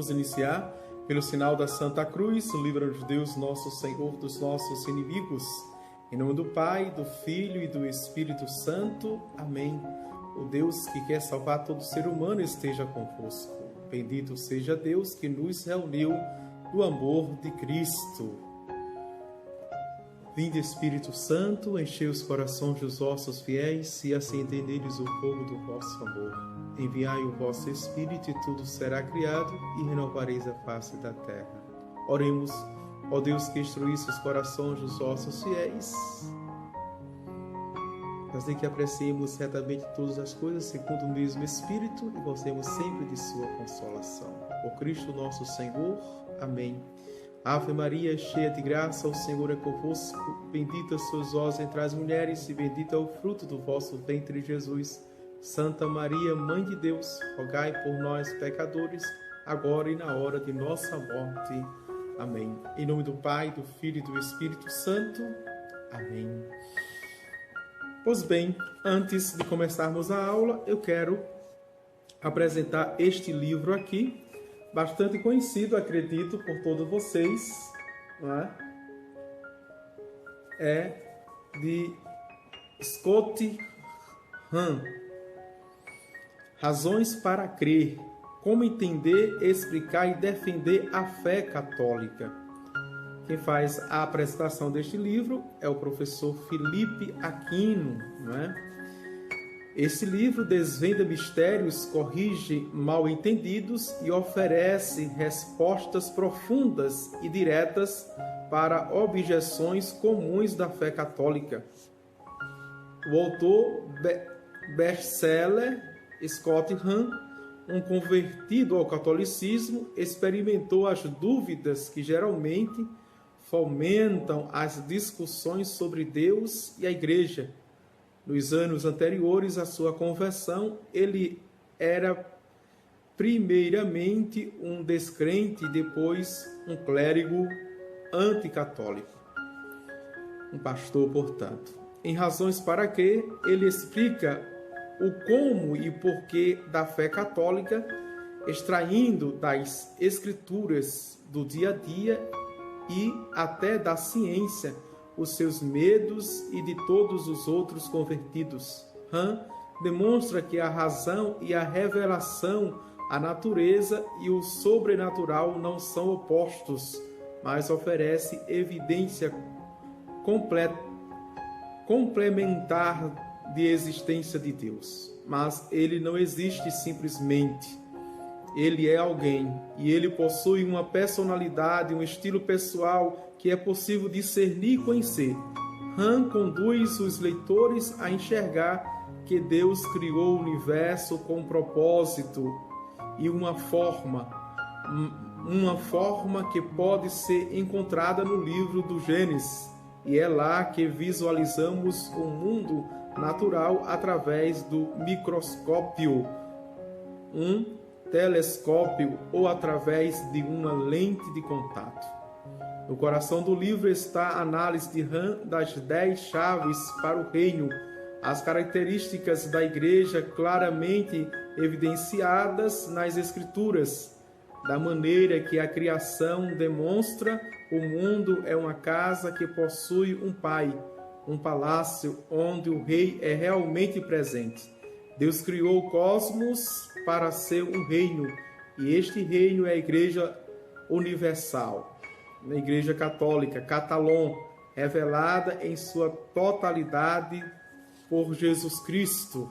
Vamos iniciar pelo sinal da Santa Cruz. Livra-nos Deus, nosso Senhor, dos nossos inimigos. Em nome do Pai, do Filho e do Espírito Santo. Amém. O Deus que quer salvar todo ser humano esteja convosco. Bendito seja Deus que nos reuniu no amor de Cristo. Vinde, Espírito Santo, enchei os corações dos vossos fiéis e acendei neles o fogo do vosso amor. Enviai o vosso Espírito e tudo será criado e renovareis a face da terra. Oremos, ó Deus que instruísse os corações dos vossos fiéis, fazer que apreciemos retamente todas as coisas segundo o mesmo Espírito e gozemos sempre de sua consolação. Por Cristo nosso Senhor. Amém. Ave Maria, cheia de graça, o Senhor é convosco. Bendita sois vós entre as mulheres e bendito é o fruto do vosso ventre, Jesus. Santa Maria, Mãe de Deus, rogai por nós, pecadores, agora e na hora de nossa morte. Amém. Em nome do Pai, do Filho e do Espírito Santo. Amém. Pois bem, antes de começarmos a aula, eu quero apresentar este livro aqui, bastante conhecido, acredito, por todos vocês, não é? É de Scott Hahn. Razões para crer. Como entender, explicar e defender a fé católica. Quem faz a apresentação deste livro é o professor Felipe Aquino, não é? Esse livro desvenda mistérios, corrige mal-entendidos e oferece respostas profundas e diretas para objeções comuns da fé católica. O autor best-seller Scott Hahn, um convertido ao catolicismo, experimentou as dúvidas que geralmente fomentam as discussões sobre Deus e a Igreja. Nos anos anteriores à sua conversão, ele era primeiramente um descrente e depois um clérigo anticatólico. Um pastor, portanto. Em Razões para Crer, ele explica o como e porquê da fé católica, extraindo das escrituras do dia a dia e até da ciência os seus medos e de todos os outros convertidos. Hahn demonstra que a razão e a revelação, a natureza e o sobrenatural não são opostos, mas oferece evidência complementar de existência de Deus. Mas ele não existe simplesmente. Ele é alguém e ele possui uma personalidade, um estilo pessoal que é possível discernir e conhecer. Hahn conduz os leitores a enxergar que Deus criou o universo com um propósito e uma forma que pode ser encontrada no livro do Gênesis. E é lá que visualizamos o mundo natural através do microscópio, um telescópio ou através de uma lente de contato. No coração do livro está a análise de Hahn das 10 chaves para o reino, as características da Igreja claramente evidenciadas nas Escrituras, da maneira que a criação demonstra o mundo é uma casa que possui um pai, um palácio onde o rei é realmente presente. Deus criou o cosmos para ser um reino, e este reino é a Igreja Universal, a Igreja Católica, Catalon, revelada em sua totalidade por Jesus Cristo.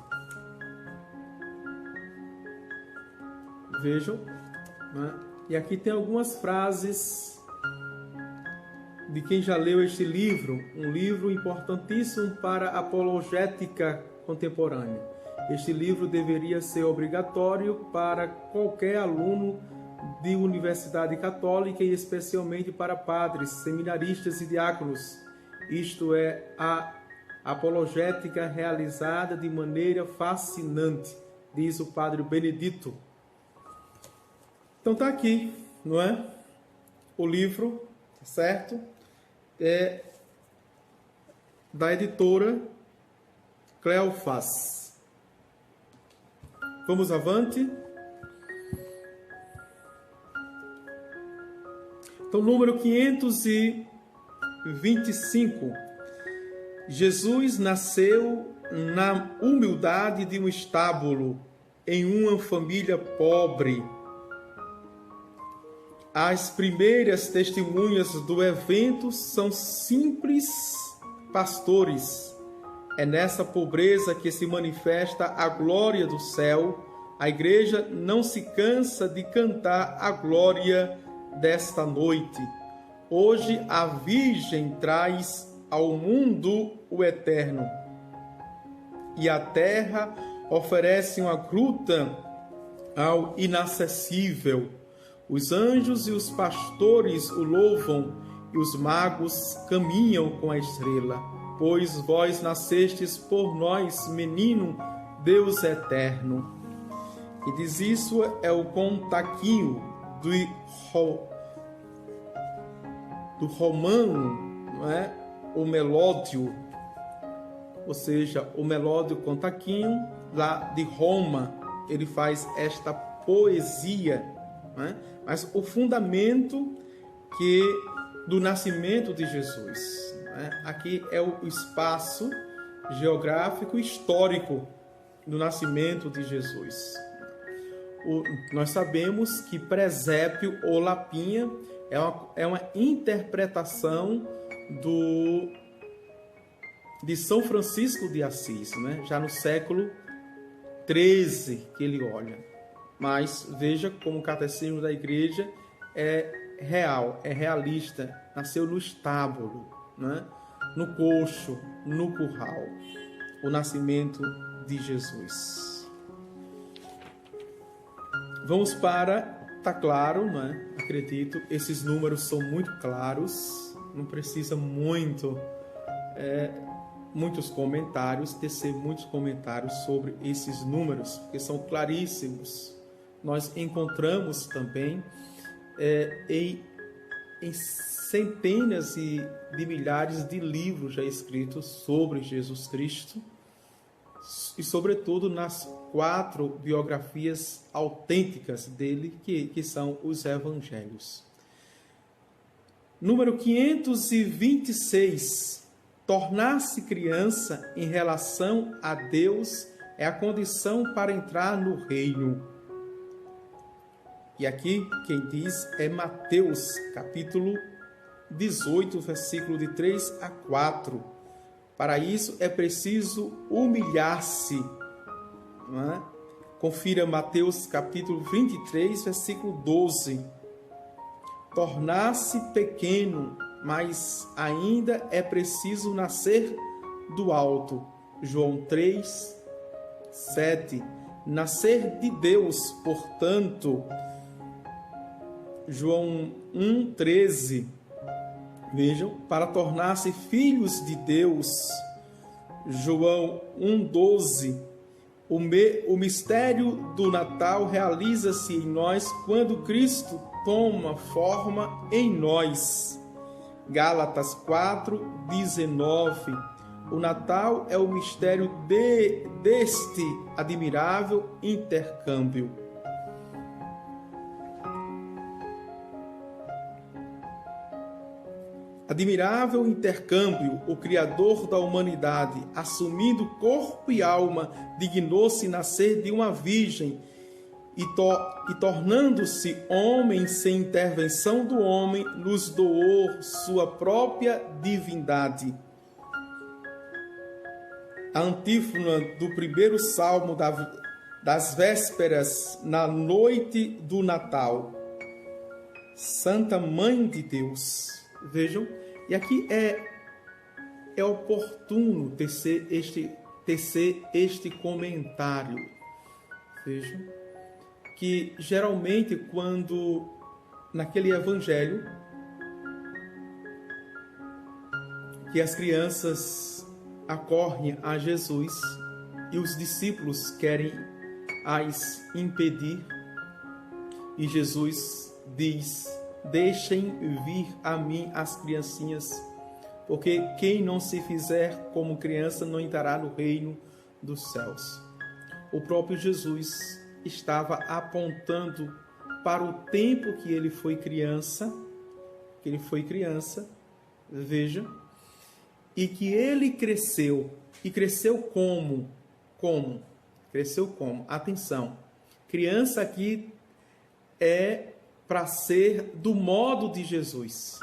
Vejam, né? E aqui tem algumas frases de quem já leu este livro, um livro importantíssimo para a apologética contemporânea. Este livro deveria ser obrigatório para qualquer aluno de universidade católica e especialmente para padres, seminaristas e diáconos. Isto é a apologética realizada de maneira fascinante, diz o padre Benedito. Então está aqui, não é? O livro, certo? É da editora Cleofás. Vamos avante. Então, número 525. Jesus nasceu na humildade de um estábulo, em uma família pobre. As primeiras testemunhas do evento são simples pastores. É nessa pobreza que se manifesta a glória do céu. A igreja não se cansa de cantar a glória desta noite. Hoje a Virgem traz ao mundo o eterno, e a terra oferece uma gruta ao inacessível. Os anjos e os pastores o louvam, e os magos caminham com a estrela. Pois vós nascestes por nós, menino, Deus eterno. E diz isso é o contaquinho do romano, não é? O melódio, ou seja, o melódio contaquinho lá de Roma, ele faz esta poesia, né? Mas o fundamento do nascimento de Jesus, né? Aqui é o espaço geográfico histórico do nascimento de Jesus. Nós sabemos que presépio ou lapinha é uma interpretação de São Francisco de Assis, né? Já no século XIII que ele olha. Mas veja como o catecismo da igreja é real, é realista. Nasceu no estábulo, né? No coxo, no curral. O nascimento de Jesus. Vamos para... Está claro, né? Acredito, esses números são muito claros. Não precisa muitos tecer muitos comentários sobre esses números, porque são claríssimos. Nós encontramos também em centenas de milhares de livros já escritos sobre Jesus Cristo e, sobretudo, nas 4 biografias autênticas dele, que são os evangelhos. Número 526. Tornar-se criança em relação a Deus é a condição para entrar no reino. E aqui quem diz é Mateus, capítulo 18, versículo de 3 a 4. Para isso é preciso humilhar-se. Não é? Confira Mateus, capítulo 23, versículo 12. Tornar-se pequeno, mas ainda é preciso nascer do alto. João 3, 7. Nascer de Deus, portanto. João 1, 13. Vejam, para tornar-se filhos de Deus. João 1, 12. O mistério do Natal realiza-se em nós quando Cristo toma forma em nós. Gálatas 4, 19. O Natal é o mistério deste admirável intercâmbio. Admirável intercâmbio, o Criador da humanidade, assumindo corpo e alma, dignou-se nascer de uma virgem e tornando-se homem sem intervenção do homem, nos doou sua própria divindade. A antífona do primeiro salmo das vésperas, na noite do Natal. Santa Mãe de Deus. Vejam, e aqui é oportuno tecer este comentário. Vejam que geralmente quando naquele evangelho que as crianças acorrem a Jesus e os discípulos querem as impedir, e Jesus diz: deixem vir a mim as criancinhas, porque quem não se fizer como criança não entrará no reino dos céus. O próprio Jesus estava apontando para o tempo que ele foi criança que ele foi criança, veja, e que ele cresceu. E cresceu como? Como? Cresceu como? Atenção, criança aqui é para ser do modo de Jesus.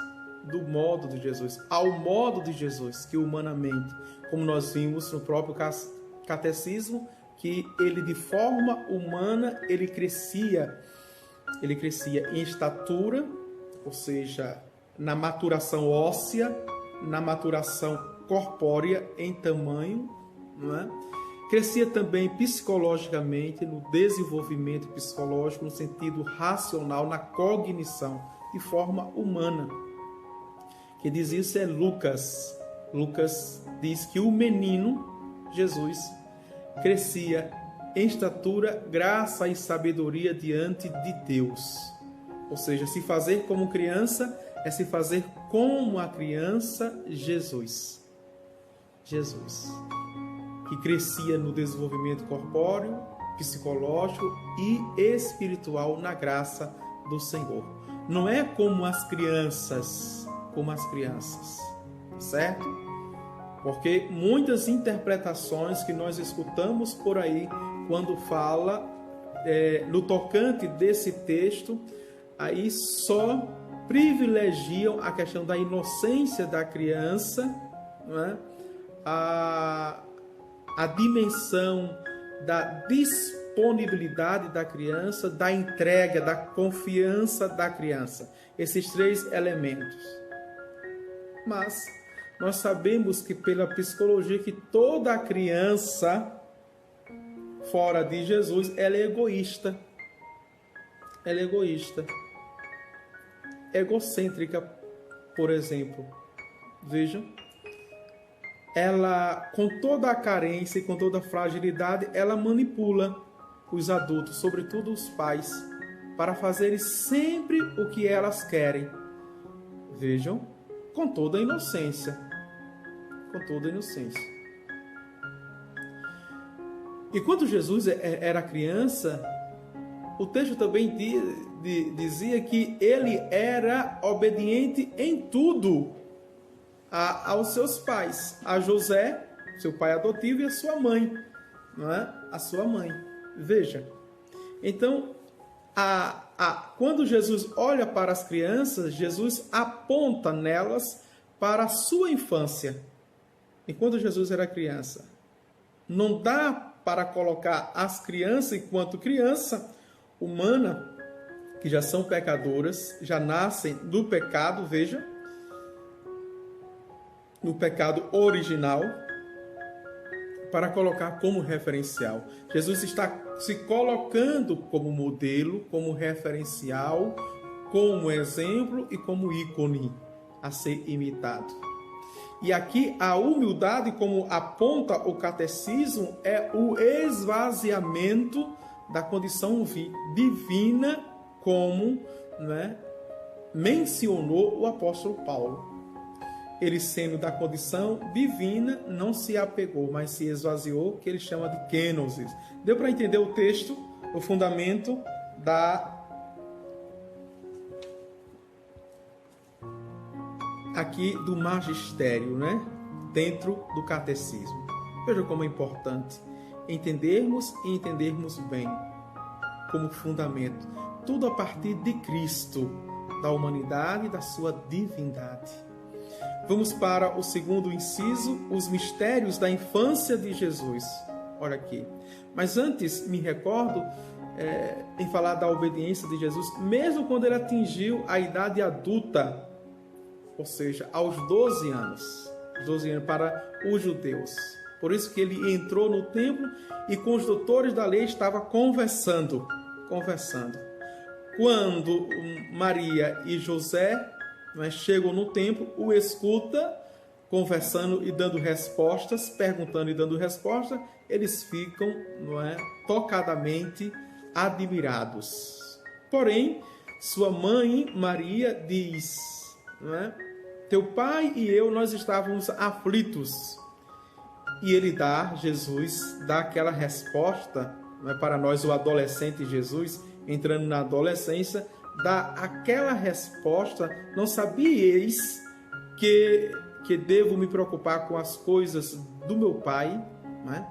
Do modo de Jesus, ao modo de Jesus, que humanamente, como nós vimos no próprio catecismo, que ele de forma humana, ele crescia em estatura, ou seja, na maturação óssea, na maturação corpórea, em tamanho, não é? Crescia também psicologicamente, no desenvolvimento psicológico, no sentido racional, na cognição, de forma humana. Quem diz isso é Lucas. Lucas diz que o menino, Jesus, crescia em estatura, graça e sabedoria diante de Deus. Ou seja, se fazer como criança é se fazer como a criança Jesus. Jesus, que crescia no desenvolvimento corpóreo, psicológico e espiritual na graça do Senhor. Não é como as crianças, certo? Porque muitas interpretações que nós escutamos por aí, quando fala no tocante desse texto, aí só privilegiam a questão da inocência da criança, não é? A dimensão da disponibilidade da criança, da entrega, da confiança da criança. Esses três elementos. Mas nós sabemos que pela psicologia que toda criança fora de Jesus, ela é egoísta. Ela é egoísta. Egocêntrica, por exemplo. Vejam. Ela, com toda a carência e com toda a fragilidade, ela manipula os adultos, sobretudo os pais, para fazerem sempre o que elas querem. Vejam, com toda a inocência. Com toda a inocência. E quando Jesus era criança, o texto também dizia que ele era obediente em tudo aos seus pais, a José, seu pai adotivo, e a sua mãe, não é? A sua mãe. Veja. Então, quando Jesus olha para as crianças, Jesus aponta nelas para a sua infância. Enquanto Jesus era criança, não dá para colocar as crianças enquanto criança humana, que já são pecadoras, já nascem do pecado, veja, no pecado original, para colocar como referencial. Jesus está se colocando como modelo, como referencial, como exemplo e como ícone a ser imitado. E aqui a humildade, como aponta o catecismo, é o esvaziamento da condição divina, como, né, mencionou o apóstolo Paulo. Ele, sendo da condição divina, não se apegou, mas se esvaziou, que ele chama de kenosis. Deu para entender o texto, o fundamento aqui do magistério, né? Dentro do catecismo. Veja como é importante entendermos e entendermos bem como fundamento. Tudo a partir de Cristo, da humanidade e da sua divindade. Vamos para o segundo inciso, os mistérios da infância de Jesus. Olha aqui. Mas antes, me recordo em falar da obediência de Jesus, mesmo quando ele atingiu a idade adulta, ou seja, aos 12 anos para os judeus. Por isso que ele entrou no templo e com os doutores da lei estava conversando. Quando Maria e José chegam no templo, o escuta conversando e dando respostas, perguntando e dando resposta, eles ficam tocadamente admirados. Porém, sua mãe Maria diz, teu pai e eu, nós estávamos aflitos. E Jesus dá aquela resposta, para nós, o adolescente Jesus, entrando na adolescência, dá aquela resposta: não sabieis que devo me preocupar com as coisas do meu Pai? Né?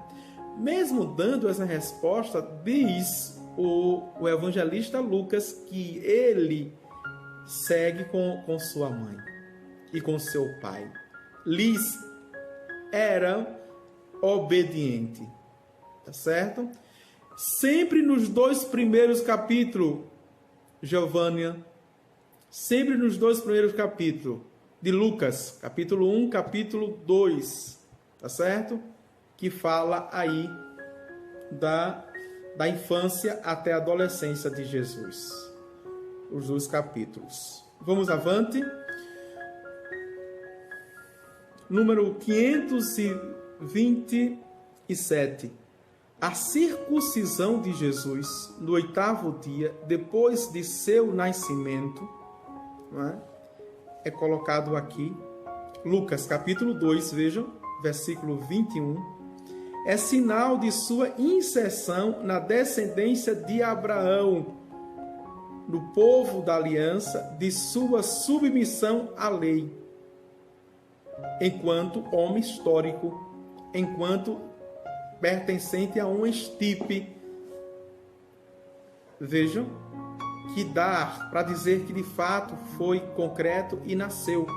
Mesmo dando essa resposta, diz o evangelista Lucas que ele segue com sua mãe e com seu pai. Lhes era obediente. Tá certo? Sempre nos 2 primeiros capítulos, Giovânia, sempre nos 2 primeiros capítulos de Lucas, capítulo 1, capítulo 2, tá certo? Que fala aí da infância até a adolescência de Jesus. Os 2 capítulos. Vamos avante. Número 527. A circuncisão de Jesus no 8º dia, depois de seu nascimento, não é? É colocado aqui. Lucas capítulo 2, vejam, versículo 21. É sinal de sua inserção na descendência de Abraão, no povo da aliança, de sua submissão à lei, enquanto homem histórico, enquanto pertencente a uma estipe. Vejam, que dá para dizer que de fato foi concreto e nasceu.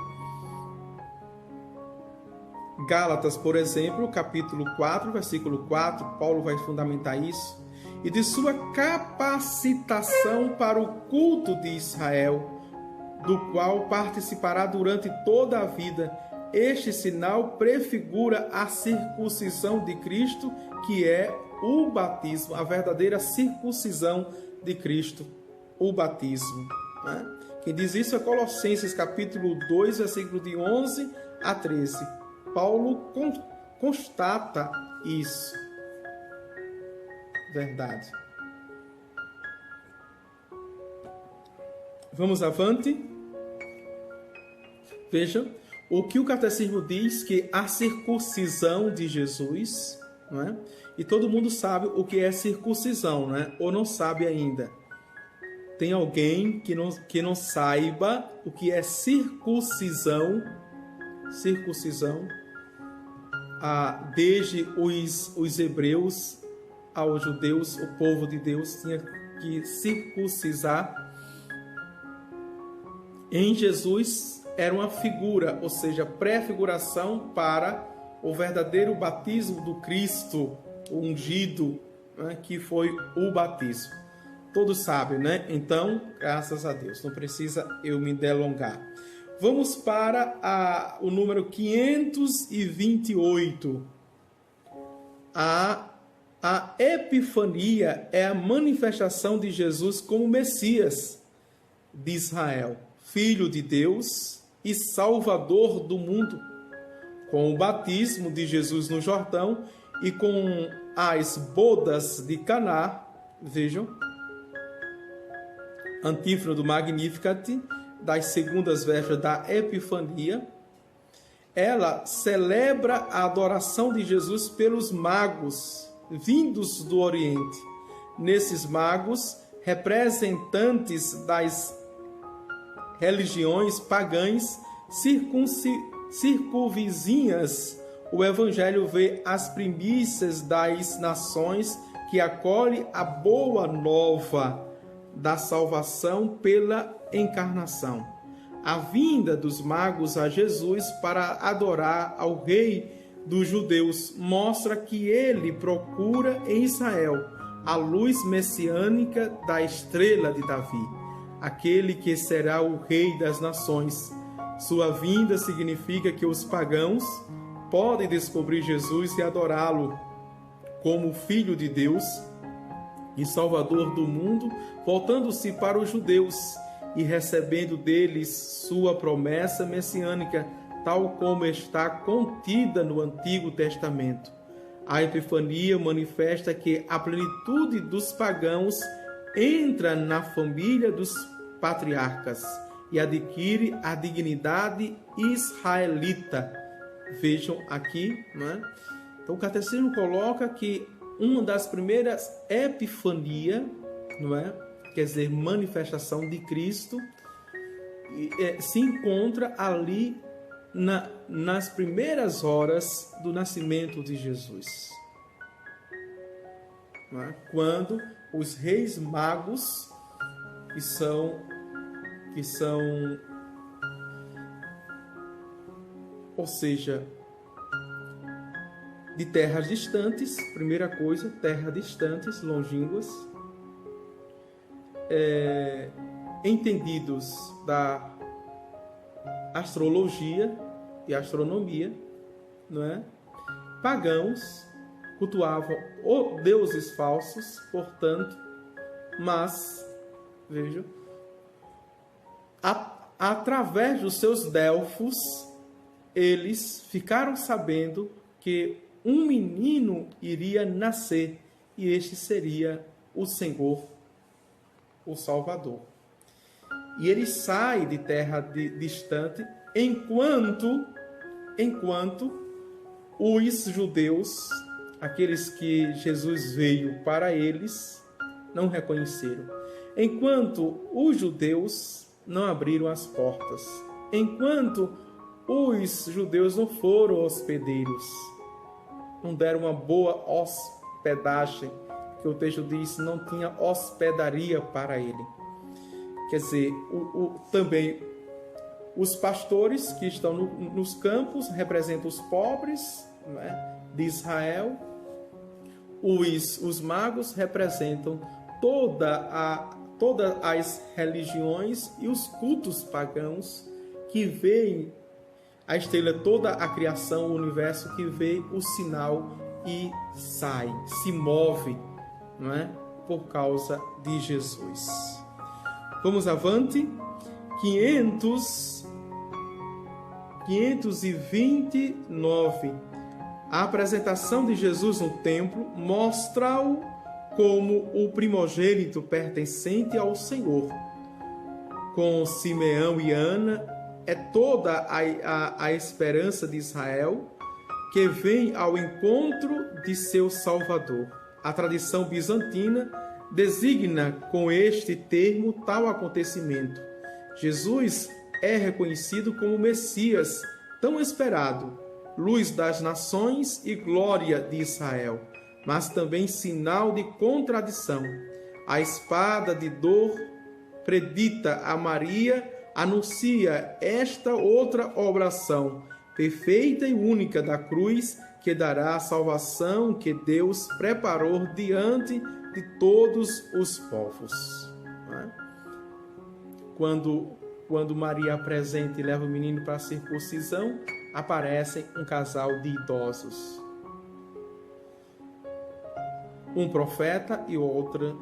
Gálatas, por exemplo, capítulo 4, versículo 4, Paulo vai fundamentar isso. E de sua capacitação para o culto de Israel, do qual participará durante toda a vida. Este sinal prefigura a circuncisão de Cristo, que é o batismo, a verdadeira circuncisão de Cristo, o batismo. Né? Quem diz isso é Colossenses capítulo 2, versículo de 11 a 13. Paulo constata isso. Verdade. Vamos avante. Veja o que o catecismo diz, que a circuncisão de Jesus, não é? E todo mundo sabe o que é circuncisão, não é? Ou não sabe ainda. Tem alguém que não saiba o que é circuncisão? Circuncisão. Desde os hebreus aos judeus, o povo de Deus tinha que circuncisar. Em Jesus era uma figura, ou seja, pré-figuração para o verdadeiro batismo do Cristo, o ungido, né, que foi o batismo. Todos sabem, né? Então, graças a Deus, não precisa eu me delongar. Vamos para o número 528. A Epifania é a manifestação de Jesus como Messias de Israel, Filho de Deus e Salvador do mundo. Com o batismo de Jesus no Jordão e com as bodas de Caná, vejam, antífona do Magnificat, das segundas vésperas da Epifania, ela celebra a adoração de Jesus pelos magos vindos do Oriente. Nesses magos, representantes das religiões pagãs circunvizinhas, o Evangelho vê as primícias das nações que acolhe a boa nova da salvação pela encarnação. A vinda dos magos a Jesus para adorar ao Rei dos judeus mostra que ele procura em Israel a luz messiânica da estrela de Davi, aquele que será o Rei das nações. Sua vinda significa que os pagãos podem descobrir Jesus e adorá-lo como Filho de Deus e Salvador do mundo, voltando-se para os judeus e recebendo deles sua promessa messiânica, tal como está contida no Antigo Testamento. A Epifania manifesta que a plenitude dos pagãos entra na família dos patriarcas e adquire a dignidade israelita. Vejam aqui, não é? Então o catecismo coloca que uma das primeiras epifanias, não é, quer dizer, manifestação de Cristo, se encontra ali nas primeiras horas do nascimento de Jesus. Quando os reis magos, que são ou seja, de terras distantes, primeira coisa, terras distantes, longínquas, entendidos da astrologia e astronomia, não é? Pagãos, cultuavam deuses falsos, portanto, mas, vejam, através dos seus delfos, eles ficaram sabendo que um menino iria nascer, e este seria o Senhor, o Salvador. E ele sai de terra distante, enquanto os judeus, aqueles que Jesus veio para eles, não reconheceram. Enquanto os judeus não abriram as portas. Enquanto os judeus não foram hospedeiros, não deram uma boa hospedagem, que o texto diz não tinha hospedaria para ele. Quer dizer, também os pastores que estão nos campos representam os pobres, né, de Israel. Os magos representam todas as religiões e os cultos pagãos que veem a estrela, toda a criação, o universo, que vê o sinal e sai, se move, não é? Por causa de Jesus. Vamos avante. 529. A apresentação de Jesus no templo mostra-o como o primogênito pertencente ao Senhor. Com Simeão e Ana, é toda a esperança de Israel que vem ao encontro de seu Salvador. A tradição bizantina designa com este termo tal acontecimento. Jesus é reconhecido como Messias tão esperado, luz das nações e glória de Israel, mas também sinal de contradição. A espada de dor predita a Maria anuncia esta outra obração, perfeita e única da cruz, que dará a salvação que Deus preparou diante de todos os povos. Quando Maria apresenta e leva o menino para a circuncisão, aparece um casal de idosos. Um profeta e outra,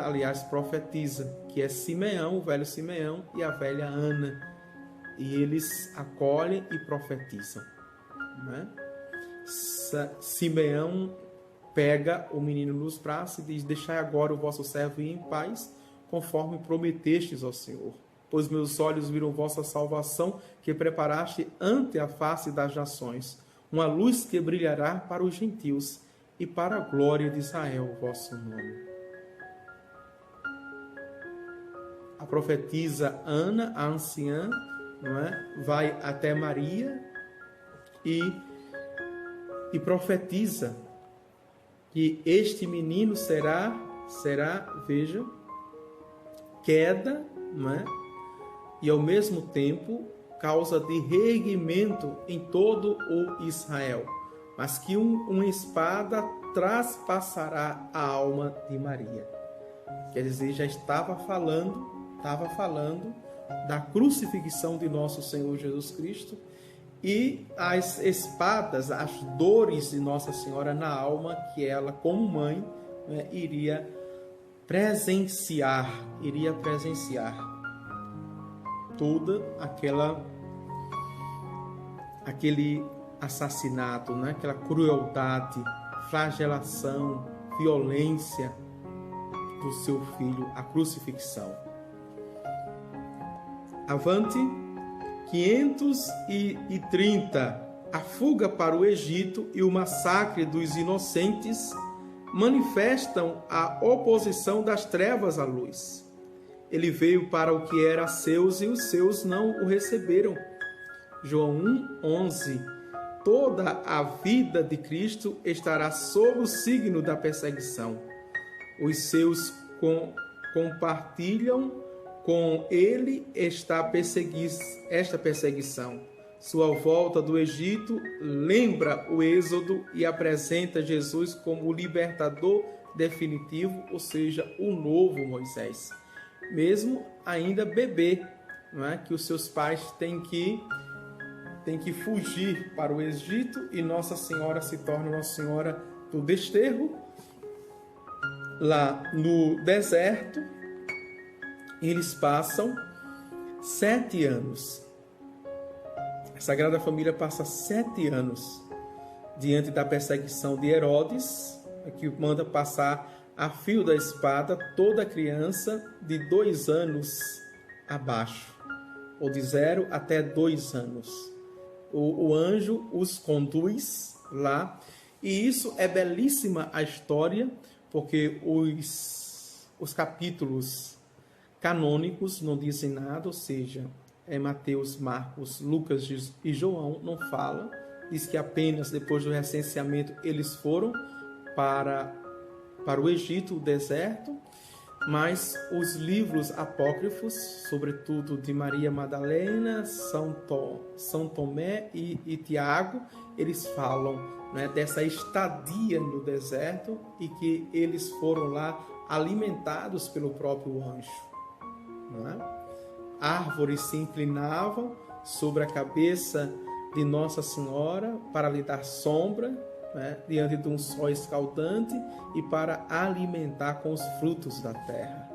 aliás, profetiza, que é Simeão, o velho Simeão, e a velha Ana. E eles acolhem e profetizam. Né? Simeão pega o menino nos braços e diz: deixai agora o vosso servo ir em paz, conforme prometestes ao Senhor. Pois meus olhos viram vossa salvação, que preparaste ante a face das nações, uma luz que brilhará para os gentios e para a glória de Israel, vosso nome. A profetisa Ana, a anciã, não é? Vai até Maria e profetiza que este menino será, veja, queda, não é? E ao mesmo tempo causa de reerguimento em todo o Israel, mas que uma espada traspassará a alma de Maria. Quer dizer, já estava falando da crucifixão de nosso Senhor Jesus Cristo e as espadas, as dores de Nossa Senhora na alma, que ela, como mãe, né, iria presenciar toda aquele assassinato, né? Aquela crueldade, flagelação, violência do seu filho, a crucifixão. Avante. 530. A fuga para o Egito e o massacre dos inocentes manifestam a oposição das trevas à luz. Ele veio para o que era seus e os seus não o receberam. João 1:11. Toda a vida de Cristo estará sob o signo da perseguição. Os seus compartilham com ele esta perseguição. Sua volta do Egito lembra o Êxodo e apresenta Jesus como o libertador definitivo, ou seja, o novo Moisés. Mesmo ainda bebê, não é? Que os seus pais têm que fugir para o Egito e Nossa Senhora se torna Nossa Senhora do Desterro. Lá no deserto, eles passam 7 anos. A Sagrada Família passa 7 anos diante da perseguição de Herodes, que manda passar a fio da espada toda criança de 2 anos abaixo, ou de 0 até 2 anos. O anjo os conduz lá, e isso é belíssima a história, porque os capítulos canônicos não dizem nada, ou seja, Mateus, Marcos, Lucas e João não falam, diz que apenas depois do recenseamento eles foram para o Egito, o deserto, mas os livros apócrifos, sobretudo de Maria Madalena, São Tomé e Tiago, eles falam, né, dessa estadia no deserto e que eles foram lá alimentados pelo próprio anjo. Não é? Árvores se inclinavam sobre a cabeça de Nossa Senhora para lhe dar sombra, né, diante de um sol escaldante e para alimentar com os frutos da terra.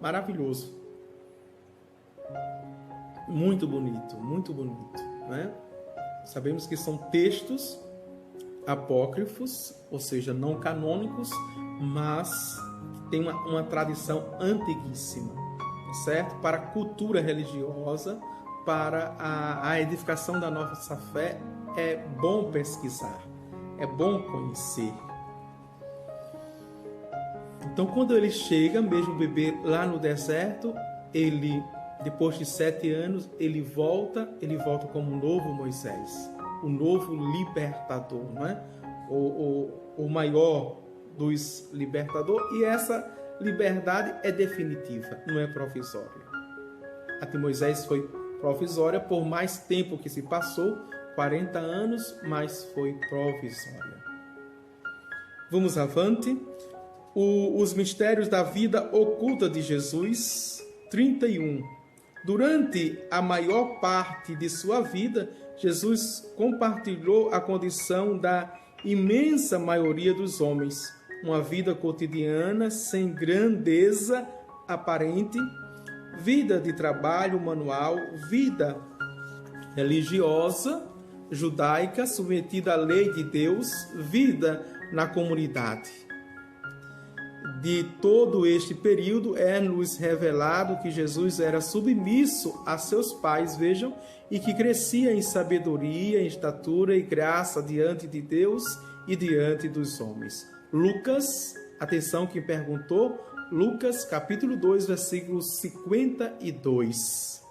Maravilhoso. Muito bonito, né? Sabemos que são textos apócrifos, ou seja, não canônicos, mas tem uma tradição antiguíssima, certo? Para a cultura religiosa, para a edificação da nossa fé, é bom pesquisar, é bom conhecer. Então, quando ele chega, mesmo bebê lá no deserto, ele, depois de 7 anos, ele volta como um novo Moisés, o novo libertador, não é? O maior dos libertadores, e essa liberdade é definitiva, não é provisória. A de Moisés foi provisória por mais tempo que se passou, 40 anos, mas foi provisória. Vamos avante. Os mistérios da vida oculta de Jesus, 31. Durante a maior parte de sua vida, Jesus compartilhou a condição da imensa maioria dos homens, uma vida cotidiana sem grandeza aparente, vida de trabalho manual, vida religiosa, judaica, submetida à lei de Deus, vida na comunidade. De todo este período é-nos revelado que Jesus era submisso a seus pais, vejam, e que crescia em sabedoria, em estatura e graça diante de Deus e diante dos homens. Lucas, atenção quem perguntou, Lucas capítulo 2, versículo 52.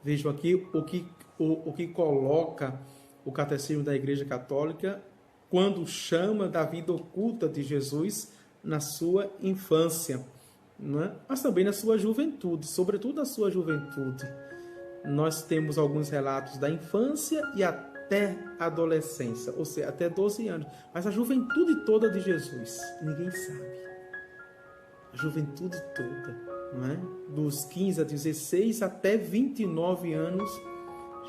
Vejam aqui o que coloca o Catecismo da Igreja Católica quando chama da vida oculta de Jesus na sua infância, não é? Mas também na sua juventude, sobretudo na sua juventude. Nós temos alguns relatos da infância e até a adolescência, ou seja, até 12 anos. Mas a juventude toda de Jesus, ninguém sabe. A juventude toda, não é? Dos 15 a 16 até 29 anos,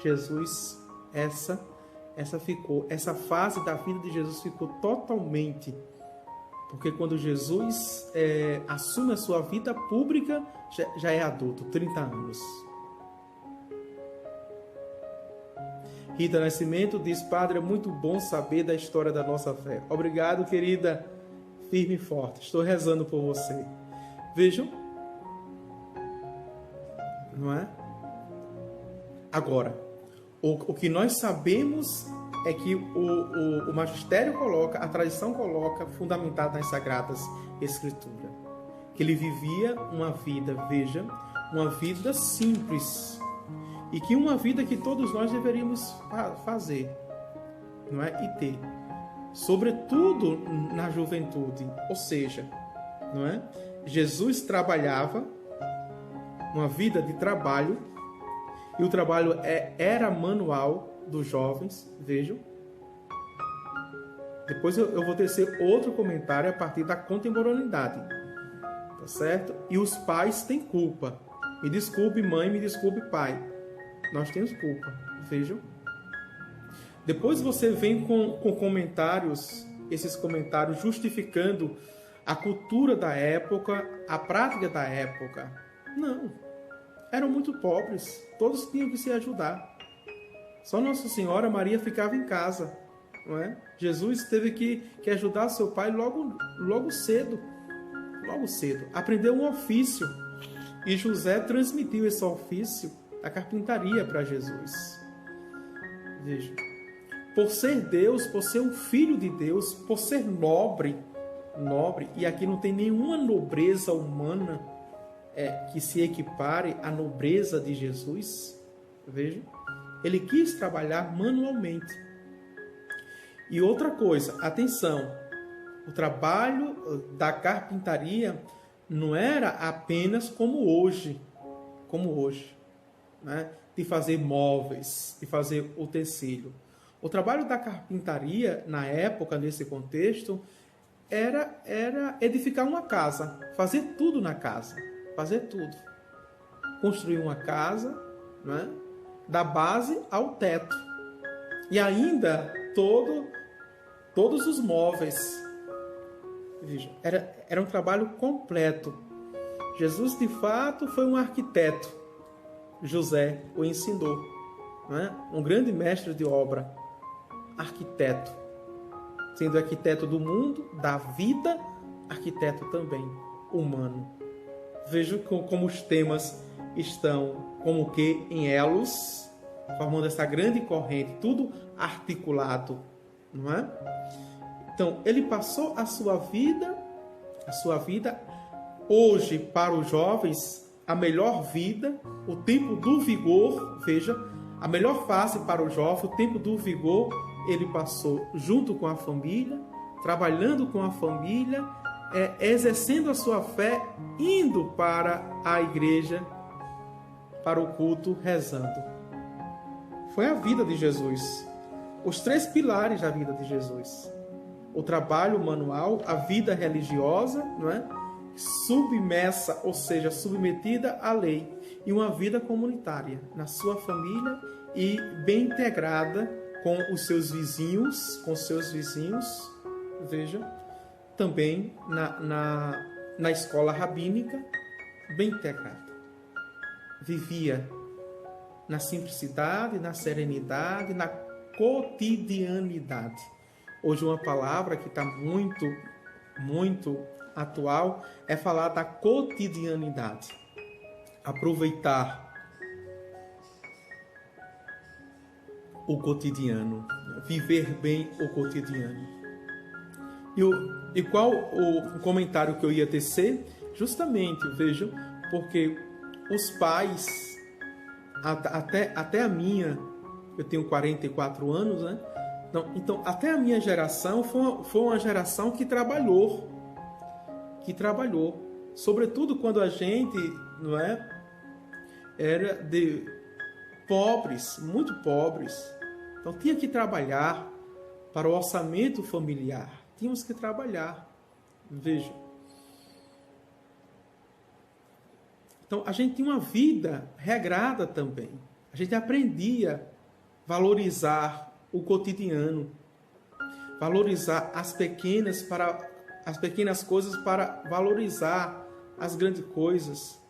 Jesus, essa fase da vida de Jesus ficou totalmente. Porque quando Jesus assume a sua vida pública, já é adulto, 30 anos. Rita Nascimento diz: Padre, é muito bom saber da história da nossa fé. Obrigado, querida. Firme e forte. Estou rezando por você. Vejam. Não é? Agora, o que nós sabemos é que o magistério coloca, a tradição coloca, fundamentado nas Sagradas Escrituras. Que ele vivia uma vida, veja, uma vida simples. E que uma vida que todos nós deveríamos fazer, não é? E ter. Sobretudo na juventude. Ou seja, não é? Jesus trabalhava uma vida de trabalho, e o trabalho era manual dos jovens, vejam. Depois eu vou tecer outro comentário a partir da contemporaneidade, tá certo? E os pais têm culpa. Me desculpe mãe, me desculpe pai. Nós temos culpa, vejam. Depois você vem com comentários, esses comentários justificando a cultura da época, a prática da época. Não, eram muito pobres, todos tinham que se ajudar. Só Nossa Senhora Maria ficava em casa, não é? Jesus teve que ajudar seu pai logo cedo, aprendeu um ofício, e José transmitiu esse ofício da carpintaria para Jesus. Veja, por ser Deus, por ser um filho de Deus, por ser nobre, e aqui não tem nenhuma nobreza humana que se equipare à nobreza de Jesus, veja, ele quis trabalhar manualmente. E outra coisa, atenção, o trabalho da carpintaria não era apenas como hoje, né? De fazer móveis, de fazer utensílio. O trabalho da carpintaria, na época, nesse contexto, era edificar uma casa, fazer tudo na casa, fazer tudo. Construir uma casa, né? Da base ao teto. E ainda todos os móveis. Veja, era um trabalho completo. Jesus, de fato, foi um arquiteto. José o ensinou, né? Um grande mestre de obra, arquiteto. Sendo arquiteto do mundo, da vida, arquiteto também humano. Veja como os temas estão como que em elos, formando essa grande corrente, tudo articulado, não é? Então, ele passou a sua vida hoje para os jovens, a melhor vida, o tempo do vigor, veja, a melhor fase para o jovem, o tempo do vigor, ele passou junto com a família, trabalhando com a família, exercendo a sua fé, indo para a igreja, para o culto, rezando. Foi a vida de Jesus. Os 3 pilares da vida de Jesus. O trabalho manual, a vida religiosa, não é? Submersa, ou seja, submetida à lei. E uma vida comunitária, na sua família e bem integrada com os seus vizinhos, veja, também na escola rabínica, bem integrada. Vivia na simplicidade, na serenidade, na cotidianidade. Hoje uma palavra que está muito, muito atual é falar da cotidianidade. Aproveitar o cotidiano, viver bem o cotidiano. E qual o comentário que eu ia tecer? Justamente, vejam, porque os pais, até a minha, eu tenho 44 anos, né? Então, até a minha geração foi uma geração que trabalhou, sobretudo quando a gente, não é, era de pobres, muito pobres. Então, tinha que trabalhar para o orçamento familiar. Tínhamos que trabalhar. Veja. Então, a gente tinha uma vida regrada também. A gente aprendia a valorizar o cotidiano, valorizar as pequenas coisas para valorizar as grandes coisas.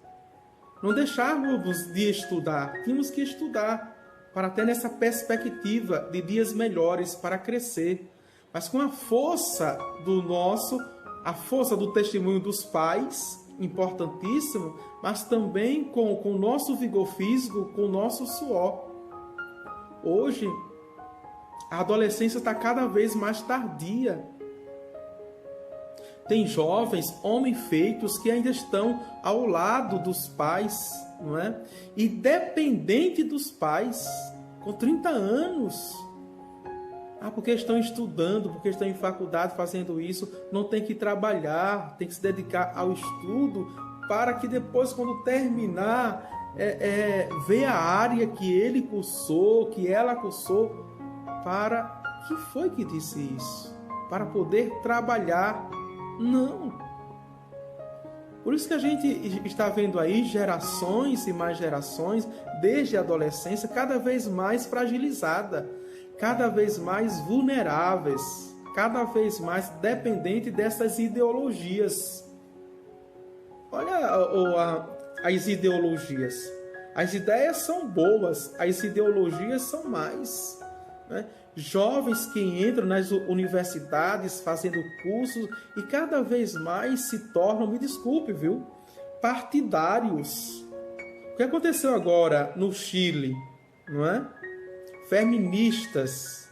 Não deixávamos de estudar, tínhamos que estudar para ter nessa perspectiva de dias melhores, para crescer. Mas com a força do testemunho dos pais, importantíssimo, mas também com o nosso vigor físico, com o nosso suor. Hoje, A adolescência está cada vez mais tardia. Tem jovens, homens feitos, que ainda estão ao lado dos pais, não é? E dependente dos pais, com 30 anos. Porque estão estudando, porque estão em faculdade fazendo isso, não tem que trabalhar, tem que se dedicar ao estudo, para que depois, quando terminar, ver a área que ele cursou, que ela cursou, para... Que foi que disse isso? Para poder trabalhar. Não. Por isso que a gente está vendo aí gerações e mais gerações, desde a adolescência, cada vez mais fragilizada, cada vez mais vulneráveis, cada vez mais dependente dessas ideologias. Olha as ideologias. As ideias são boas, as ideologias são mais, né? Jovens que entram nas universidades fazendo cursos e cada vez mais se tornam, me desculpe, viu, partidários. O que aconteceu agora no Chile, não é? Feministas,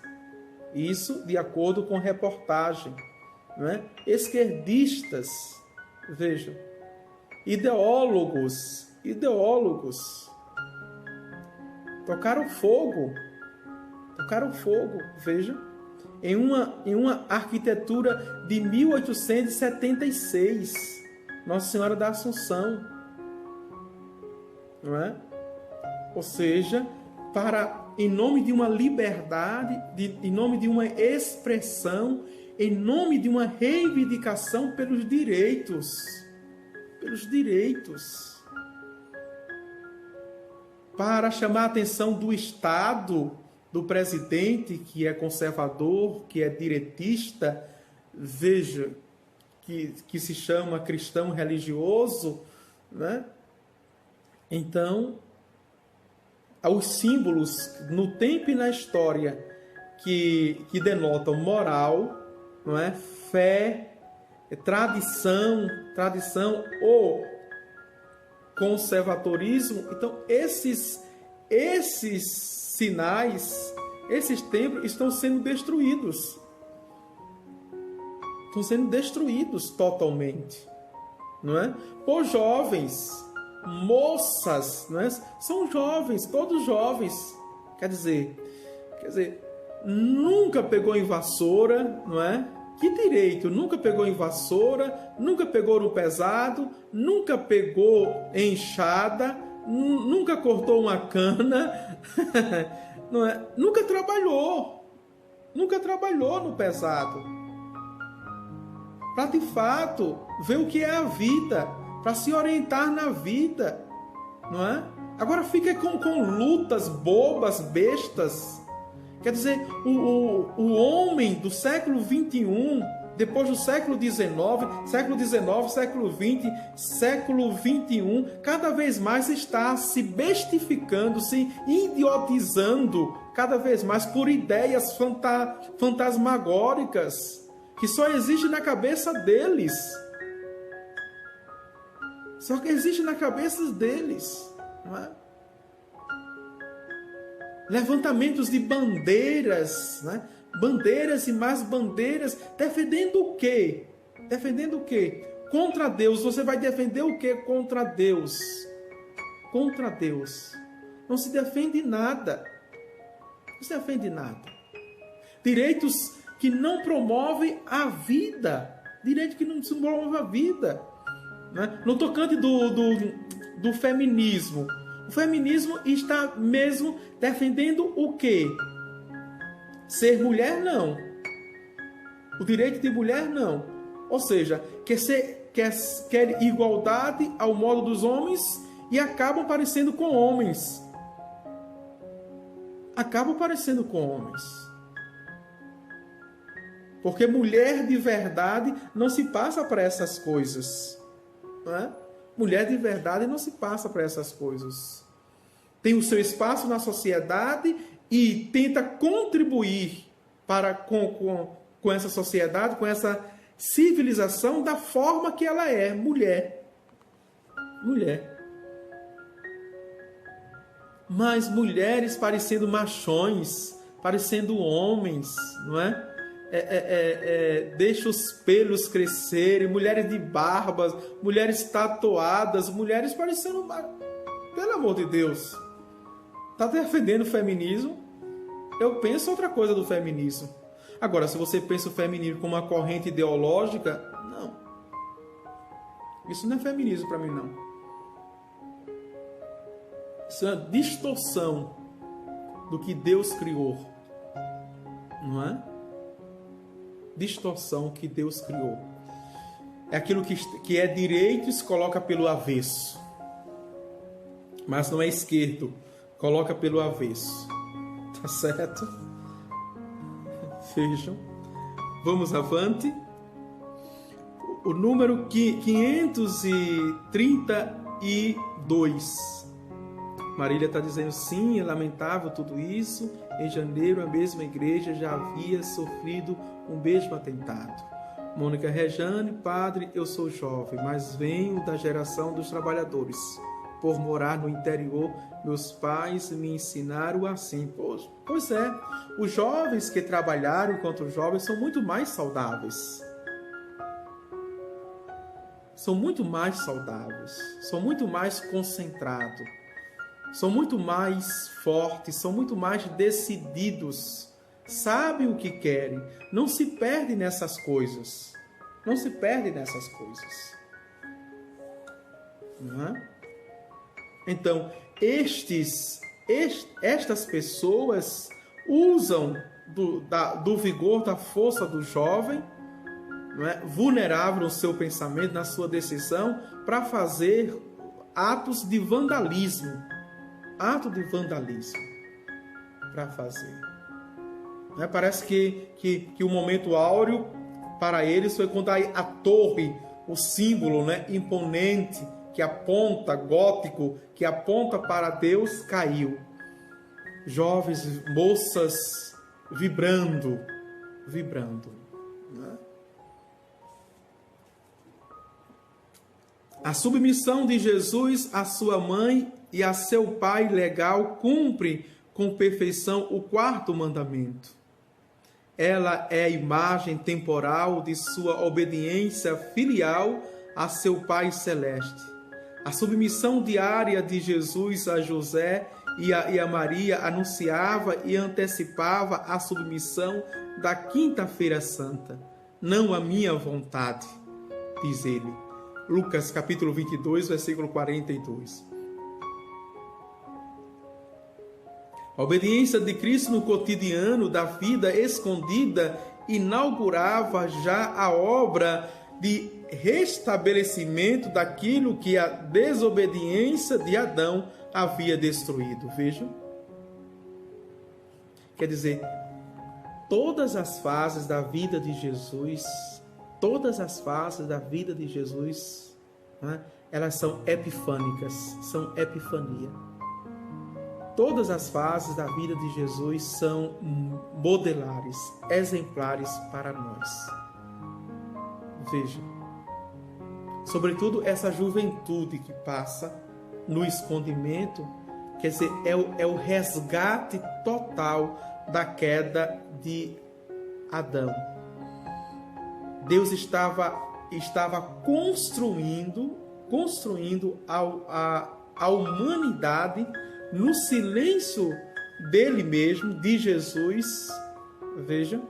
isso de acordo com reportagem, não é? Esquerdistas, vejam, ideólogos, tocaram fogo, vejam, em uma arquitetura de 1876, Nossa Senhora da Assunção, não é? Ou seja, em nome de uma liberdade, em nome de uma expressão, em nome de uma reivindicação pelos direitos, para chamar a atenção do Estado, do presidente, que é conservador, que é direitista, veja, que se chama cristão religioso, né? Então, os símbolos no tempo e na história que denotam moral, não é? Fé, tradição ou conservadorismo. Então, esses sinais, esses templos estão sendo destruídos. Estão sendo destruídos totalmente, não é? Por jovens, moças, não é? São jovens, todos jovens. Quer dizer, nunca pegou em vassoura, não é? Que direito? Nunca pegou em vassoura, nunca pegou no pesado, nunca pegou em enxada, nunca cortou uma cana, não é? Nunca trabalhou no pesado, para de fato ver o que é a vida, para se orientar na vida, não é? Agora fica com lutas bobas, bestas. Quer dizer, o homem do século 21, depois do século 19, século 19, século 20, século 21, cada vez mais está se bestificando, se idiotizando cada vez mais por ideias fantasmagóricas que só existem na cabeça deles. Só que existe na cabeça deles, não é? Levantamentos de bandeiras, né? Bandeiras e mais bandeiras, defendendo o quê? Defendendo o quê? Contra Deus. Você vai defender o quê contra Deus? Contra Deus. Não se defende nada. Não se defende nada. Direitos que não promovem a vida. Direito que não promove a vida. Né? No tocante do feminismo. O feminismo está mesmo defendendo o quê? Ser mulher, não. O direito de mulher, não. Ou seja, quer igualdade ao modo dos homens e acabam parecendo com homens. Acabam parecendo com homens. Porque mulher de verdade não se passa para essas coisas. Não é? Mulher de verdade não se passa para essas coisas. Tem o seu espaço na sociedade e tenta contribuir com essa sociedade, com essa civilização da forma que ela é, mulher. Mulher. Mas mulheres parecendo machões, parecendo homens, não é? Deixa os pelos crescerem, mulheres de barbas, mulheres tatuadas, mulheres parecendo... Pelo amor de Deus, está defendendo o feminismo? Eu penso outra coisa do feminismo. Agora, se você pensa o feminismo como uma corrente ideológica, não. Isso não é feminismo para mim, não. Isso é uma distorção do que Deus criou. Não é? Distorção que Deus criou. É aquilo que é direito e se coloca pelo avesso. Mas não é esquerdo. Coloca pelo avesso. Tá certo? Vejam. Vamos avante. O número 532. Marília está dizendo, sim, é lamentável tudo isso. Em janeiro, a mesma igreja já havia sofrido o mesmo atentado. Mônica Rejane, padre, eu sou jovem, mas venho da geração dos trabalhadores. Por morar no interior, meus pais me ensinaram assim. Pois é, os jovens que trabalharam enquanto jovens são muito mais saudáveis. São muito mais saudáveis, são muito mais concentrados, são muito mais fortes, são muito mais decididos, sabem o que querem, não se perdem nessas coisas, não se perdem nessas coisas. Não é? Então, estas pessoas usam do vigor, da força do jovem, não é? Vulnerável no seu pensamento, na sua decisão, para fazer atos de vandalismo. Ato de vandalismo para fazer. Não é? Parece que o momento áureo para eles foi quando a torre, o símbolo, né, imponente, que aponta, gótico, que aponta para Deus, caiu. Jovens, moças vibrando. Né? A submissão de Jesus à sua mãe e a seu pai legal cumpre com perfeição o quarto mandamento. Ela é a imagem temporal de sua obediência filial a seu Pai Celeste. A submissão diária de Jesus a José e a Maria anunciava e antecipava a submissão da Quinta-feira Santa. Não a minha vontade, diz ele. Lucas capítulo 22, versículo 42. A obediência de Cristo no cotidiano da vida escondida inaugurava já a obra de restabelecimento daquilo que a desobediência de Adão havia destruído. Vejam. Quer dizer, todas as fases da vida de Jesus, né, elas são epifânicas, são epifania. Todas as fases da vida de Jesus são modelares, exemplares para nós. Veja, sobretudo essa juventude que passa no escondimento, quer dizer, é o resgate total da queda de Adão. Deus estava construindo a humanidade no silêncio dele mesmo, de Jesus. Veja,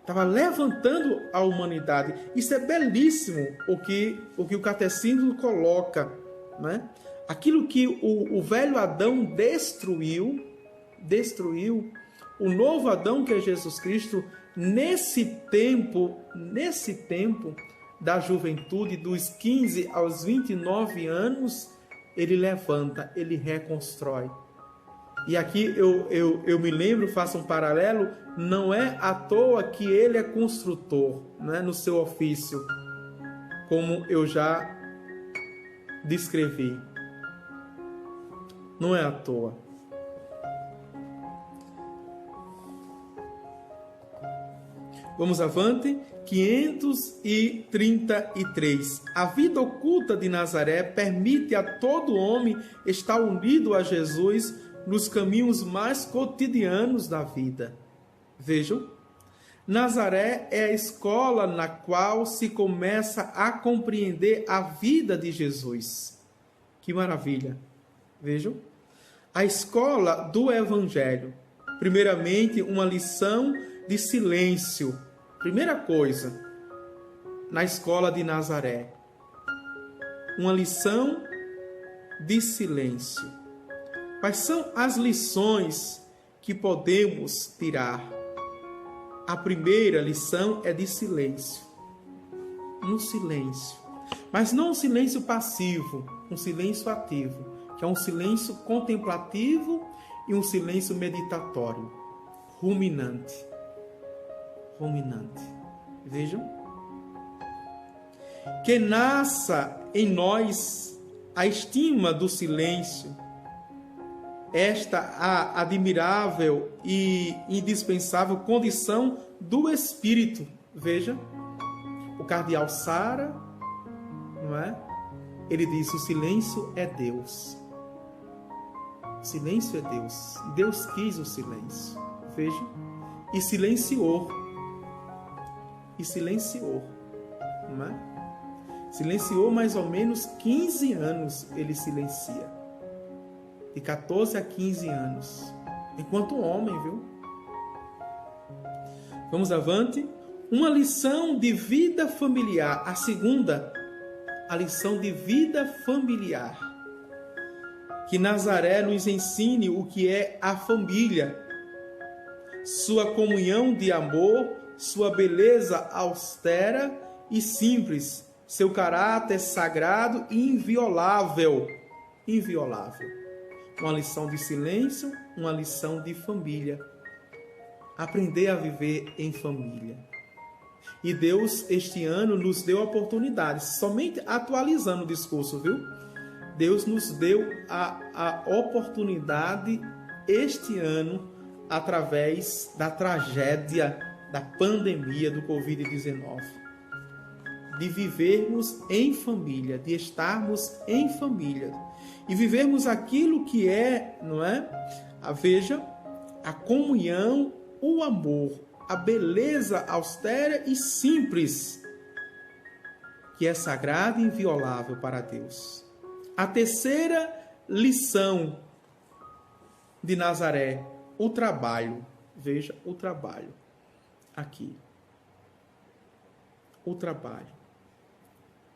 estava levantando a humanidade. Isso é belíssimo o que o catecismo coloca, né? Aquilo que o velho Adão destruiu, o novo Adão, que é Jesus Cristo, nesse tempo da juventude, dos 15 aos 29 anos, ele levanta, ele reconstrói. E aqui eu me lembro, faço um paralelo, não é à toa que ele é construtor, né, no seu ofício, como eu já descrevi. Não é à toa. Vamos avante. 533. A vida oculta de Nazaré permite a todo homem estar unido a Jesus nos caminhos mais cotidianos da vida. Vejam, Nazaré é a escola na qual se começa a compreender a vida de Jesus. Que maravilha! Vejam, a escola do Evangelho. Primeiramente, uma lição de silêncio. Primeira coisa, na escola de Nazaré, uma lição de silêncio. Quais são as lições que podemos tirar? A primeira lição é de silêncio. Um silêncio. Mas não um silêncio passivo, um silêncio ativo, que é um silêncio contemplativo e um silêncio meditatório, ruminante. Ruminante. Vejam. Que nasça em nós a estima do silêncio, esta a admirável e indispensável condição do espírito. Veja, o cardeal Sara, não é? Ele diz: o silêncio é Deus. O silêncio é Deus. Deus quis o silêncio. Veja, e silenciou. E silenciou, não é? Silenciou mais ou menos 15 anos, ele silencia. De 14 a 15 anos. Enquanto homem, viu? Vamos avante. Uma lição de vida familiar. A segunda, a lição de vida familiar. Que Nazaré nos ensine o que é a família. Sua comunhão de amor, sua beleza austera e simples, seu caráter sagrado e inviolável. Inviolável. Uma lição de silêncio, uma lição de família. Aprender a viver em família. E Deus, este ano, nos deu oportunidades, somente atualizando o discurso, viu? Deus nos deu a oportunidade, este ano, através da tragédia da pandemia do Covid-19, de vivermos em família, de estarmos em família, e vivermos aquilo que é, não é? Veja, a comunhão, o amor, a beleza austera e simples, que é sagrada e inviolável para Deus. A terceira lição de Nazaré, o trabalho. Veja, o trabalho. Aqui. O trabalho.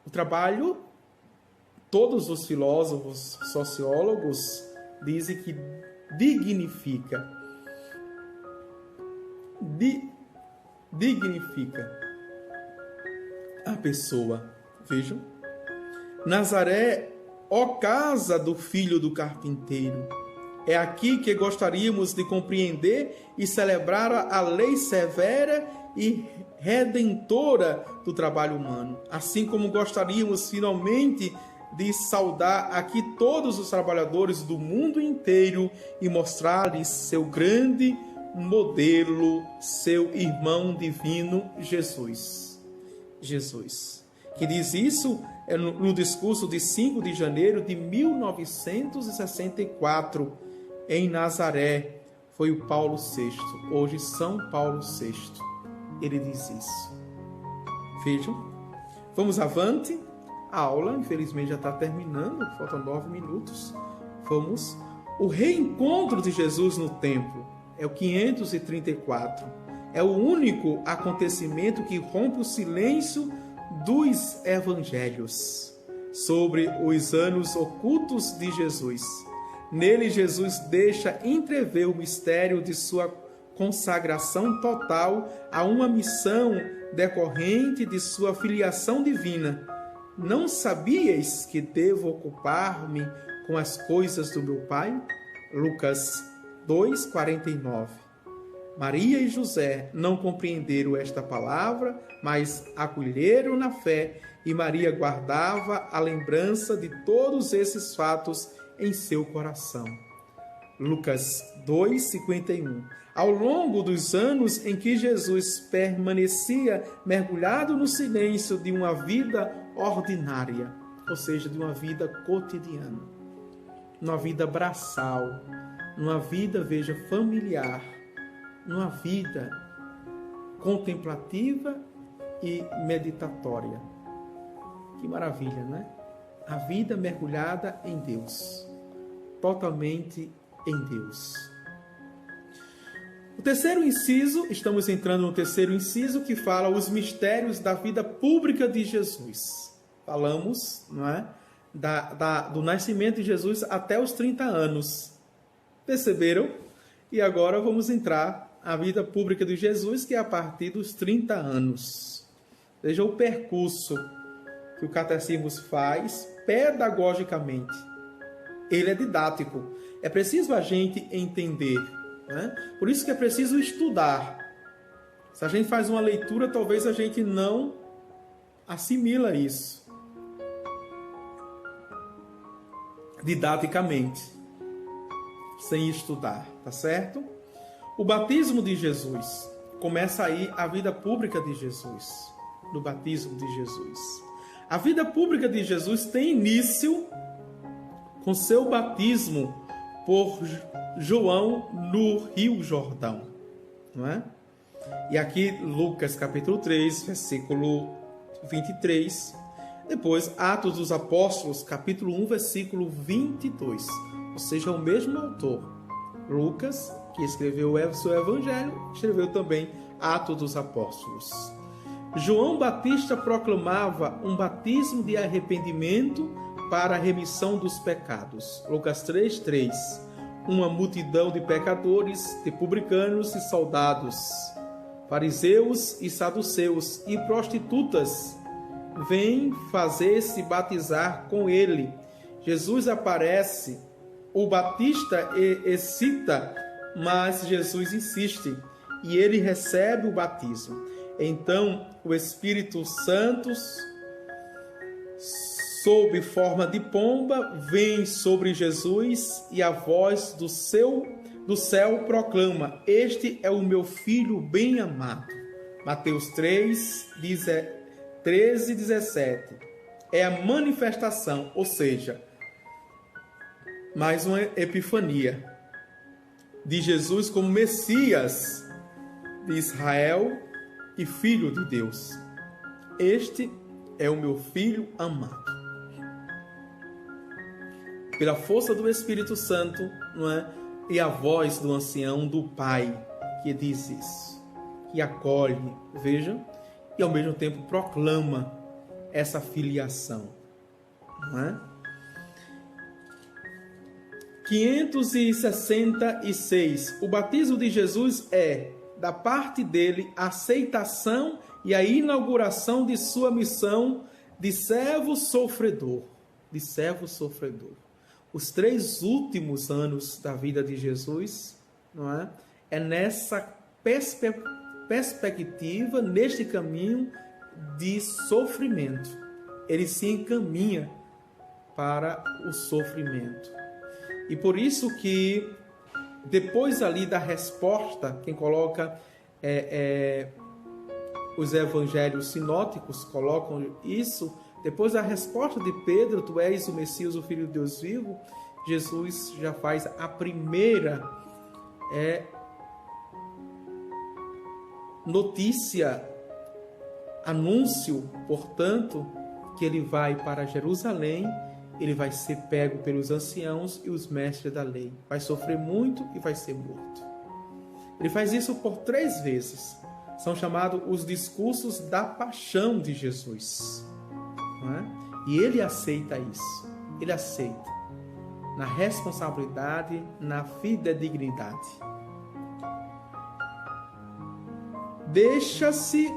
O trabalho, todos os filósofos, sociólogos dizem que dignifica. Dignifica a pessoa. Vejam. Nazaré, ó casa do filho do carpinteiro. É aqui que gostaríamos de compreender e celebrar a lei severa e redentora do trabalho humano. Assim como gostaríamos finalmente de saudar aqui todos os trabalhadores do mundo inteiro e mostrar-lhes seu grande modelo, seu irmão divino, Jesus. Jesus. Que diz isso no discurso de 5 de janeiro de 1964, em Nazaré. Foi o Paulo VI, hoje São Paulo VI. Ele diz isso. Vejam, vamos avante. A aula, infelizmente, já está terminando, faltam 9 minutos. Vamos. O reencontro de Jesus no templo é o 534. É o único acontecimento que rompe o silêncio dos evangelhos sobre os anos ocultos de Jesus. Nele, Jesus deixa entrever o mistério de sua consagração total a uma missão decorrente de sua filiação divina. Não sabíeis que devo ocupar-me com as coisas do meu Pai? Lucas 2:49. Maria e José não compreenderam esta palavra, mas acolheram na fé, e Maria guardava a lembrança de todos esses fatos em seu coração. Lucas 2:51. Ao longo dos anos em que Jesus permanecia mergulhado no silêncio de uma vida ordinária, ou seja, de uma vida cotidiana, uma vida braçal, numa vida, veja, familiar, numa vida contemplativa e meditatória. Que maravilha, né? A vida mergulhada em Deus, totalmente em Deus. O terceiro inciso, estamos entrando no terceiro inciso, que fala os mistérios da vida pública de Jesus. Falamos, não é? Do nascimento de Jesus até os 30 anos. Perceberam? E agora vamos entrar na vida pública de Jesus, que é a partir dos 30 anos. Veja o percurso que o catecismo faz pedagogicamente. Ele é didático. É preciso a gente entender, né? Por isso que é preciso estudar. Se a gente faz uma leitura, talvez a gente não assimila isso didaticamente, sem estudar, tá certo? O batismo de Jesus. Começa aí a vida pública de Jesus. Do batismo de Jesus. A vida pública de Jesus tem início com seu batismo por João no Rio Jordão, não é? E aqui Lucas capítulo 3, versículo 23. Depois Atos dos Apóstolos, capítulo 1, versículo 22. Ou seja, o mesmo autor, Lucas, que escreveu o seu evangelho, escreveu também Atos dos Apóstolos. João Batista proclamava um batismo de arrependimento para a remissão dos pecados. Lucas 3:3. Uma multidão de pecadores, de publicanos e soldados, fariseus e saduceus e prostitutas vêm fazer-se batizar com ele. Jesus aparece, o Batista excita, mas Jesus insiste e ele recebe o batismo. Então, o Espírito Santo, sob forma de pomba, vem sobre Jesus e a voz do céu proclama: Este é o meu Filho bem amado. Mateus 3, 13 e 17. É a manifestação, ou seja, mais uma epifania de Jesus como Messias de Israel e Filho de Deus. Este é o meu Filho amado. Pela força do Espírito Santo, não é? E a voz do ancião, do Pai, que diz isso, que acolhe, vejam, e ao mesmo tempo proclama essa filiação, não é? 566. O batismo de Jesus é, da parte dele, a aceitação e a inauguração de sua missão de servo sofredor. De servo sofredor. Os 3 últimos anos da vida de Jesus, não é? É nessa perspectiva, neste caminho de sofrimento. Ele se encaminha para o sofrimento. E por isso que depois ali da resposta, quem coloca os evangelhos sinóticos colocam isso, depois da resposta de Pedro, tu és o Messias, o Filho de Deus vivo, Jesus já faz a primeira notícia, anúncio, portanto, que ele vai para Jerusalém, ele vai ser pego pelos anciãos e os mestres da lei. Vai sofrer muito e vai ser morto. Ele faz isso por 3 vezes. São chamados os discursos da paixão de Jesus. Não é? E ele aceita isso. Ele aceita. Na responsabilidade, na fidedignidade. Deixa-se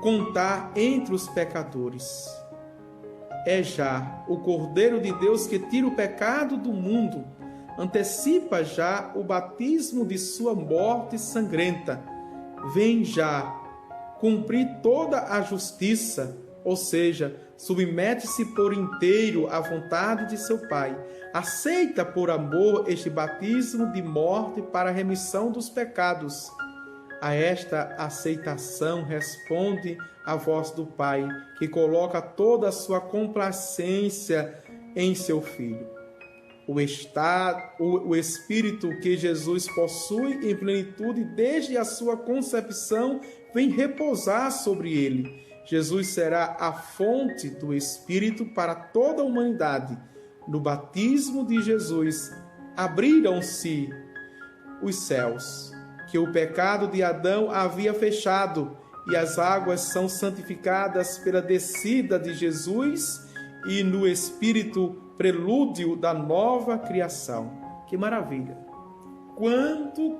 contar entre os pecadores. É já o Cordeiro de Deus que tira o pecado do mundo. Antecipa já o batismo de sua morte sangrenta. Vem já cumprir toda a justiça, ou seja, submete-se por inteiro à vontade de seu Pai. Aceita por amor este batismo de morte para a remissão dos pecados. A esta aceitação responde a voz do Pai, que coloca toda a sua complacência em seu Filho. o Espírito que Jesus possui em plenitude desde a sua concepção vem repousar sobre ele. Jesus será a fonte do Espírito para toda a humanidade. No batismo de Jesus, abriram-se os céus, que o pecado de Adão havia fechado, e as águas são santificadas pela descida de Jesus e no Espírito prelúdio da nova criação. Que maravilha! Quanto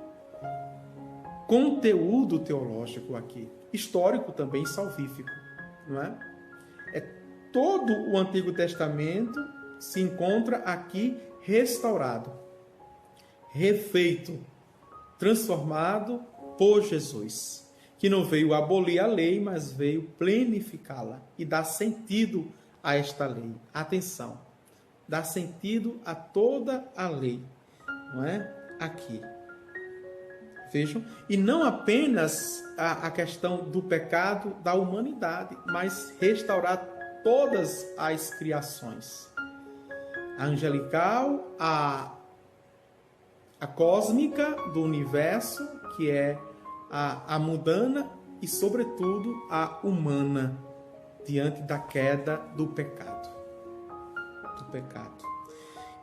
conteúdo teológico aqui, histórico também, salvífico, não é? Todo o Antigo Testamento se encontra aqui restaurado, refeito, transformado por Jesus, que não veio abolir a lei, mas veio plenificá-la e dar sentido a esta lei. Atenção, dá sentido a toda a lei, não é? Aqui. Vejam, e não apenas a questão do pecado da humanidade, mas restaurar todas as criações. A angelical, a cósmica do universo, que é a mundana, e sobretudo a humana, diante da queda do pecado.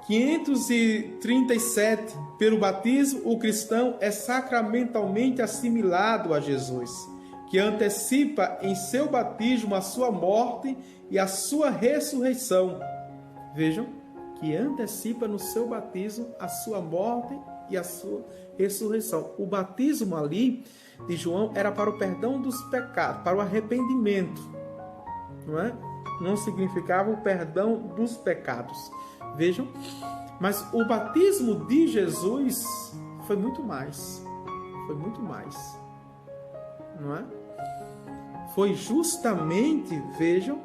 537, pelo batismo, o cristão é sacramentalmente assimilado a Jesus, que antecipa em seu batismo a sua morte e a sua ressurreição. Vejam, que antecipa no seu batismo a sua morte e a sua ressurreição. O batismo ali de João era para o perdão dos pecados, para o arrependimento, não é? Não significava o perdão dos pecados. Vejam, mas o batismo de Jesus foi muito mais. Foi muito mais. Não é? Foi justamente, vejam,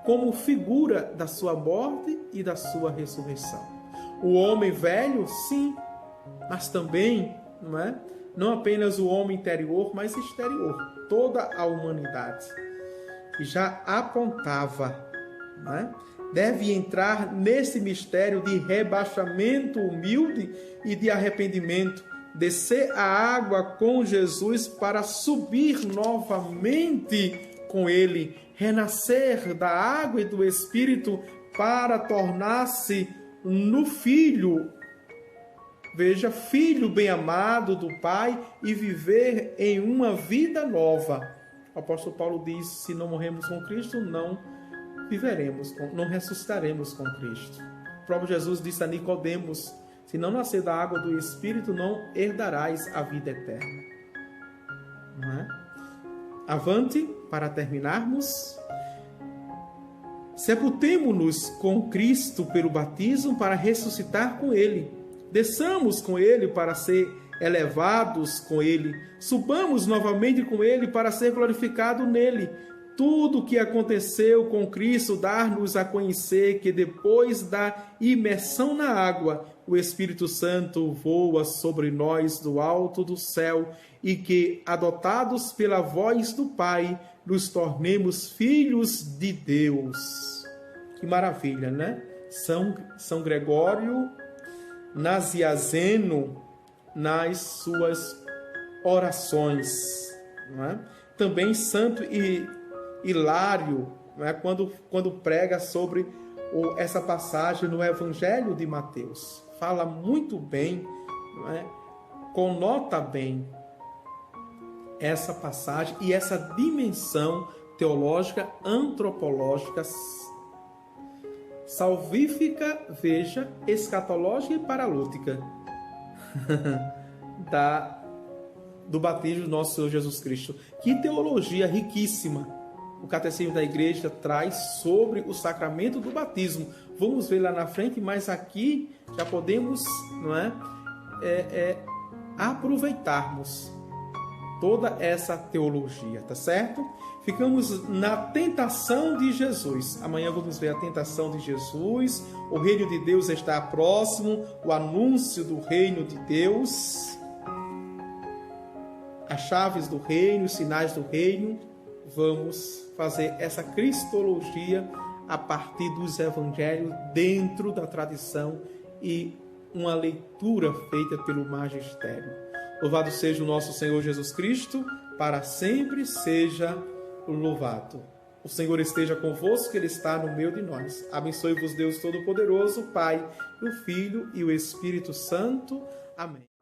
como figura da sua morte e da sua ressurreição. O homem velho, sim, mas também, não é? Não apenas o homem interior, mas exterior. Toda a humanidade. Que já apontava, não é? Deve entrar nesse mistério de rebaixamento humilde e de arrependimento, descer a água com Jesus para subir novamente com Ele, renascer da água e do Espírito para tornar-se no Filho, veja, Filho bem-amado do Pai, e viver em uma vida nova. O apóstolo Paulo diz, se não morremos com Cristo, não ressuscitaremos com Cristo. O próprio Jesus disse a Nicodemos, se não nascer da água do Espírito, não herdarás a vida eterna. Não é? Avante, para terminarmos. Sepultemo-nos com Cristo pelo batismo para ressuscitar com Ele. Desçamos com Ele para ser elevados com Ele. Subamos novamente com Ele para ser glorificado nele. Tudo o que aconteceu com Cristo dar-nos a conhecer que depois da imersão na água, o Espírito Santo voa sobre nós do alto do céu e que, adotados pela voz do Pai, nos tornemos filhos de Deus. Que maravilha, né? São Gregório Nazianzeno, nas suas orações, não é? Também Santo Hilário, não é? Quando prega sobre essa passagem no Evangelho de Mateus, fala muito bem, não é? Conota bem essa passagem e essa dimensão teológica, antropológica, salvífica, veja, escatológica e paralútica do batismo do nosso Senhor Jesus Cristo. Que teologia riquíssima o Catecismo da Igreja traz sobre o sacramento do batismo. Vamos ver lá na frente, mas aqui já podemos, não é, aproveitarmos toda essa teologia, tá certo? Ficamos na tentação de Jesus. Amanhã vamos ver a tentação de Jesus. O reino de Deus está próximo, o anúncio do reino de Deus, as chaves do reino, os sinais do reino. Vamos fazer essa cristologia a partir dos evangelhos, dentro da tradição e uma leitura feita pelo magistério. Louvado seja o nosso Senhor Jesus Cristo, para sempre seja louvado. O Senhor esteja convosco, Ele está no meio de nós. Abençoe-vos Deus Todo-Poderoso, Pai, o Filho e o Espírito Santo. Amém.